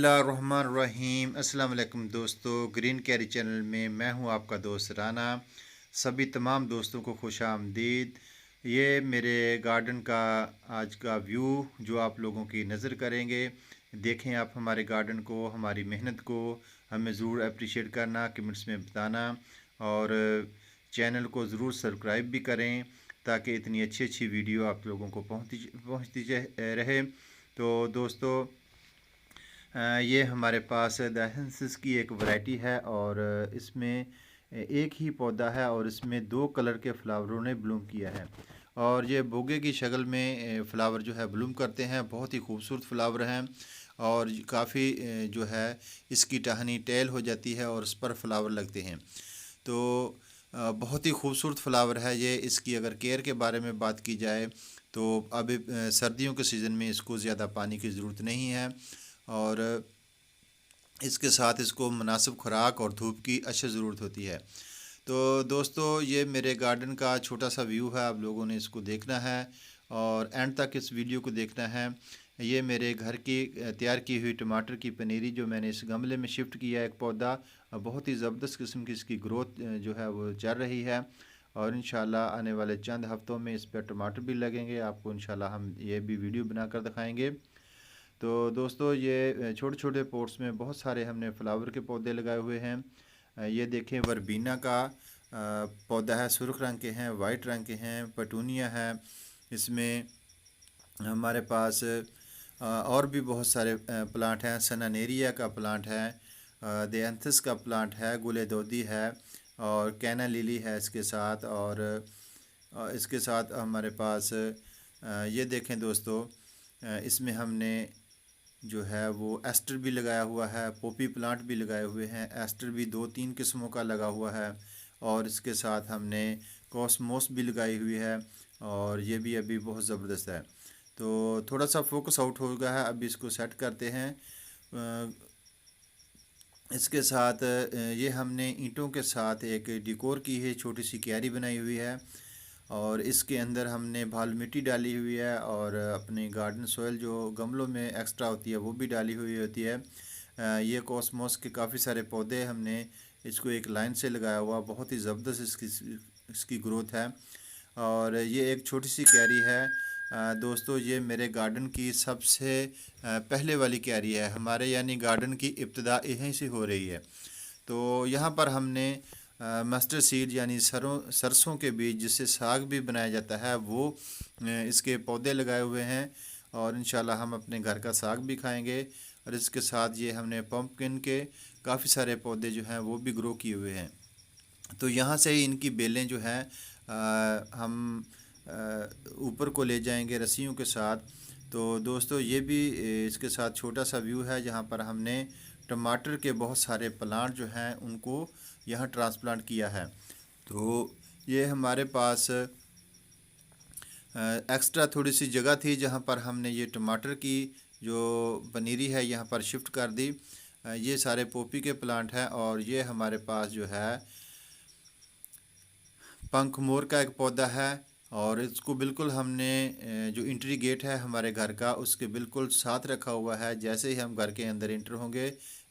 बिस्मिल्लाहिर्रहमानिर्रहीम। अस्सलाम वालेकुम दोस्तों, ग्रीन कैरी चैनल में मैं हूं आपका दोस्त राना। सभी तमाम दोस्तों को खुश आमदीद। ये मेरे गार्डन का आज का व्यू जो आप लोगों की नज़र करेंगे। देखें आप हमारे गार्डन को, हमारी मेहनत को हमें ज़रूर अप्रिशिएट करना, कमेंट्स में बताना और चैनल को ज़रूर सब्सक्राइब भी करें ताकि इतनी अच्छी अच्छी वीडियो आप लोगों को पहुँचती रहे। तो दोस्तों, ये हमारे पास डायहेंसिस की एक वैरायटी है और इसमें एक ही पौधा है और इसमें दो कलर के फ्लावरों ने ब्लूम किया है और ये बोगे की शक्ल में फ्लावर जो है ब्लूम करते हैं। बहुत ही खूबसूरत फ्लावर हैं और काफ़ी जो है इसकी टहनी टेल हो जाती है और उस पर फ्लावर लगते हैं। तो बहुत ही खूबसूरत फ्लावर है ये। इसकी अगर केयर के बारे में बात की जाए तो अभी सर्दियों के सीज़न में इसको ज़्यादा पानी की ज़रूरत नहीं है और इसके साथ इसको मुनासिब खुराक और धूप की अच्छी ज़रूरत होती है। तो दोस्तों, ये मेरे गार्डन का छोटा सा व्यू है, आप लोगों ने इसको देखना है और एंड तक इस वीडियो को देखना है। ये मेरे घर की तैयार की हुई टमाटर की पनीरी जो मैंने इस गमले में शिफ्ट किया है, एक पौधा बहुत ही ज़बरदस्त किस्म की इसकी ग्रोथ जो है वो चल रही है और इंशाल्लाह आने वाले चंद हफ़्तों में इस पर टमाटर भी लगेंगे। आपको इंशाल्लाह हम ये भी वीडियो बनाकर दिखाएंगे। तो दोस्तों, ये छोटे छोटे पोट्स में बहुत सारे हमने फ्लावर के पौधे लगाए हुए हैं। ये देखें, वर्बीना का पौधा है, सुर्ख रंग के हैं, वाइट रंग के हैं, पटूनिया है। इसमें हमारे पास और भी बहुत सारे प्लांट हैं। सनानेरिया का प्लांट है, देंथस का प्लांट है, गुलेदोदी है और कैना लिली है इसके साथ। और इसके साथ हमारे पास ये देखें दोस्तों, इसमें हमने जो है वो एस्टर भी लगाया हुआ है, पोपी प्लांट भी लगाए हुए हैं। एस्टर भी दो तीन किस्मों का लगा हुआ है और इसके साथ हमने कॉस्मोस भी लगाई हुई है और ये भी अभी बहुत ज़बरदस्त है। तो थोड़ा सा फोकस आउट हो गया है, अभी इसको सेट करते हैं। इसके साथ ये हमने ईंटों के साथ एक डिकोर की है, छोटी सी क्यारी बनाई हुई है और इसके अंदर हमने भाल मिट्टी डाली हुई है और अपनी गार्डन सॉइल जो गमलों में एक्स्ट्रा होती है वो भी डाली हुई होती है। ये कॉस्मोस के काफ़ी सारे पौधे हमने इसको एक लाइन से लगाया हुआ, बहुत ही ज़बरदस्त इसकी ग्रोथ है। और ये एक छोटी सी क्यारी है दोस्तों, ये मेरे गार्डन की सबसे पहले वाली क्यारी है हमारे, यानी गार्डन की इब्तिदा यहीं से हो रही है। तो यहाँ पर हमने मस्टर्ड सीड यानी सरसों के बीज जिससे साग भी बनाया जाता है वो इसके पौधे लगाए हुए हैं और इंशाल्लाह हम अपने घर का साग भी खाएंगे। और इसके साथ ये हमने पम्पकिन के काफ़ी सारे पौधे जो हैं वो भी ग्रो किए हुए हैं। तो यहाँ से ही इनकी बेलें जो हैं हम ऊपर को ले जाएंगे रस्सियों के साथ। तो दोस्तों, ये भी इसके साथ छोटा सा व्यू है जहाँ पर हमने टमाटर के बहुत सारे प्लांट जो हैं उनको यहाँ ट्रांसप्लांट किया है। तो ये हमारे पास एक्स्ट्रा थोड़ी सी जगह थी जहाँ पर हमने ये टमाटर की जो पनीरी है यहाँ पर शिफ्ट कर दी। ये सारे पोपी के प्लांट हैं और ये हमारे पास जो है पंख मोर का एक पौधा है और इसको बिल्कुल हमने जो एंट्री गेट है हमारे घर का उसके बिल्कुल साथ रखा हुआ है। जैसे ही हम घर के अंदर एंटर होंगे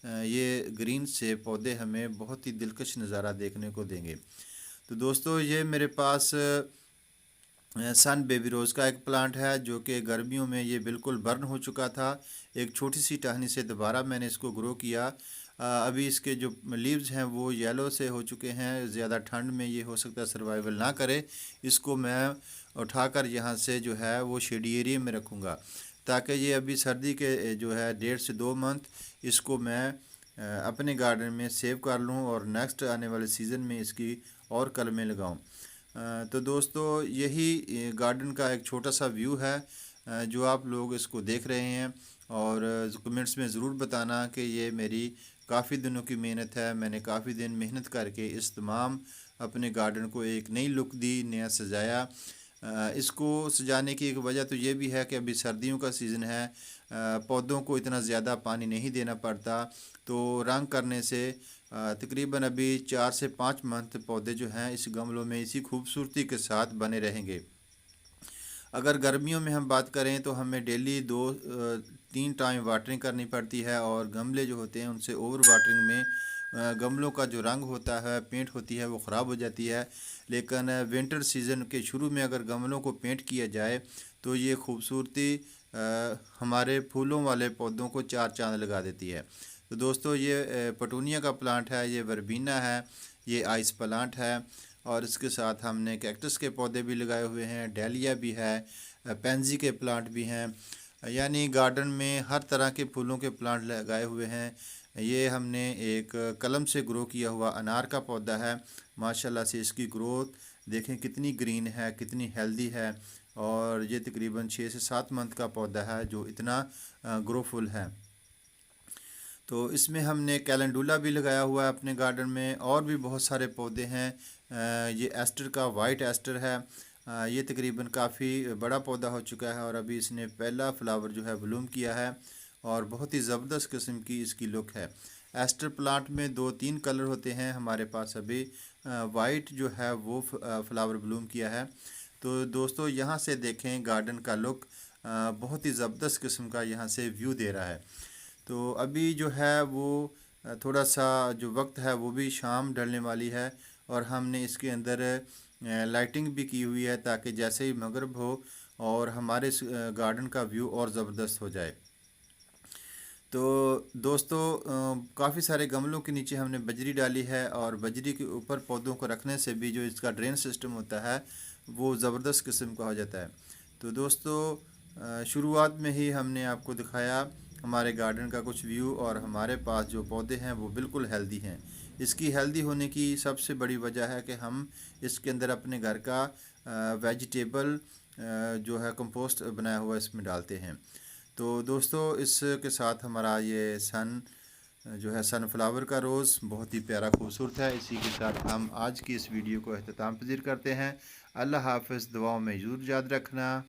ये ग्रीन से पौधे हमें बहुत ही दिलकश नज़ारा देखने को देंगे। तो दोस्तों, ये मेरे पास सन बेबी रोज़ का एक प्लांट है जो कि गर्मियों में ये बिल्कुल बर्न हो चुका था। एक छोटी सी टहनी से दोबारा मैंने इसको ग्रो किया। अभी इसके जो लीव्स हैं वो येलो से हो चुके हैं, ज़्यादा ठंड में ये हो सकता है सर्वाइवल ना करे। इसको मैं उठाकर यहाँ से जो है वो शेडी एरिया में रखूँगा ताकि ये अभी सर्दी के जो है 1.5 से 2 मंथ इसको मैं अपने गार्डन में सेव कर लूँ और नेक्स्ट आने वाले सीज़न में इसकी और कलमें लगाऊँ। तो दोस्तों, यही गार्डन का एक छोटा सा व्यू है जो आप लोग इसको देख रहे हैं और कमेंट्स में ज़रूर बताना कि ये मेरी काफ़ी दिनों की मेहनत है। मैंने काफ़ी दिन मेहनत करके इस तमाम अपने गार्डन को एक नई लुक दी, नया सजाया। इसको सजाने की एक वजह तो ये भी है कि अभी सर्दियों का सीज़न है, पौधों को इतना ज़्यादा पानी नहीं देना पड़ता। तो रंग करने से तकरीबन अभी 4 से 5 मंथ पौधे जो हैं इस गमलों में इसी खूबसूरती के साथ बने रहेंगे। अगर गर्मियों में हम बात करें तो हमें डेली 3 टाइम वाटरिंग करनी पड़ती है, और गमले जो होते हैं उनसे ओवर वाटरिंग में गमलों का जो रंग होता है, पेंट होती है, वो ख़राब हो जाती है। लेकिन विंटर सीज़न के शुरू में अगर गमलों को पेंट किया जाए तो ये खूबसूरती हमारे फूलों वाले पौधों को चार चांद लगा देती है। तो दोस्तों, ये पटूनिया का प्लांट है, ये वर्बीना है, ये आइस प्लांट है, और इसके साथ हमने कैक्टस के पौधे भी लगाए हुए हैं, डेलिया भी है, पेंजी के प्लांट भी हैं। यानी गार्डन में हर तरह के फूलों के प्लांट लगाए हुए हैं। ये हमने एक कलम से ग्रो किया हुआ अनार का पौधा है। माशाल्लाह से इसकी ग्रोथ देखें कितनी ग्रीन है, कितनी हेल्दी है, और ये तकरीबन 6 से 7 मंथ का पौधा है जो इतना ग्रोफुल है। तो इसमें हमने कैलेंडुला भी लगाया हुआ है अपने गार्डन में, और भी बहुत सारे पौधे हैं। ये एस्टर का वाइट एस्टर है। ये तकरीबन काफ़ी बड़ा पौधा हो चुका है, और अभी इसने पहला फ्लावर जो है ब्लूम किया है, और बहुत ही ज़बरदस्त किस्म की इसकी लुक है। एस्टर प्लांट में 2-3 कलर होते हैं, हमारे पास अभी वाइट जो है वो फ्लावर ब्लूम किया है। तो दोस्तों, यहाँ से देखें गार्डन का लुक बहुत ही ज़बरदस्त किस्म का यहाँ से व्यू दे रहा है। तो अभी जो है वो थोड़ा सा जो वक्त है वो भी शाम ढलने वाली है, और हमने इसके अंदर लाइटिंग भी की हुई है ताकि जैसे ही मगरिब हो और हमारे गार्डन का व्यू और ज़बरदस्त हो जाए। तो दोस्तों, काफ़ी सारे गमलों के नीचे हमने बजरी डाली है, और बजरी के ऊपर पौधों को रखने से भी जो इसका ड्रेन सिस्टम होता है वो ज़बरदस्त किस्म का हो जाता है। तो दोस्तों, शुरुआत में ही हमने आपको दिखाया हमारे गार्डन का कुछ व्यू, और हमारे पास जो पौधे हैं वो बिल्कुल हेल्दी हैं। इसकी हेल्दी होने की सबसे बड़ी वजह है कि हम इसके अंदर अपने घर का वेजिटेबल जो है कंपोस्ट बनाया हुआ इसमें डालते हैं। तो दोस्तों, इसके साथ हमारा ये जो है सनफ्लावर का रोज़ बहुत ही प्यारा खूबसूरत है। इसी के साथ हम आज की इस वीडियो को अख्ताम पज़ीर करते हैं। अल्लाह हाफ़िज़। दुआओं में ज़रूर याद रखना।